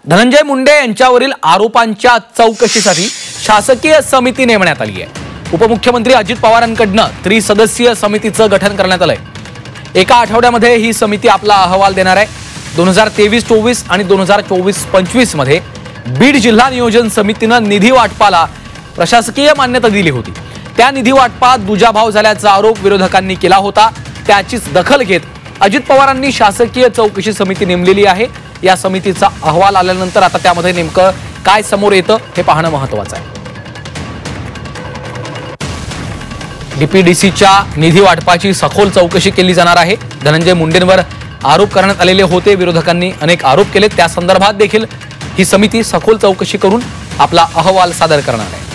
धनंजय मुंडे यांच्यावरील आरोपांच्या चौकशीसाठी शासकीय समिती नेमण्यात आली आहे। उपमुख्यमंत्री अजित पवारांकडून त्रिसदस्यीय समितीचं गठन करण्यात आलंय। एका आठवड्यामध्ये ही समिती आपला अहवाल देणार आहे। 2023-24 आणि 2024-25 मध्ये बीड जिल्हा नियोजन समितीनं निधी वाटपाला प्रशासकीय मान्यता दिली होती। त्या निधी वाटपात दुजाभाव झाल्याचा आरोप विरोधकांनी केला होता। त्याचीच दखल घेत अजित पवारांनी शासकीय चौकशी समिती नेमलेली आहे। या समितीचा अहवाल आल्यानंतर आता त्यामध्ये नेमकं काय समोर येतं हे पाहणं महत्त्वाचं आहे। डीपीडीसीच्या निधी वाटपाची सखोल चौकशी केली जाणार आहे। धनंजय मुंडेंवर आरोप करण्यात आलेले होते। विरोधकांनी अनेक आरोप केले। त्या संदर्भात देखील ही समिती सखोल चौकशी करून आपला अहवाल सादर करणार आहे।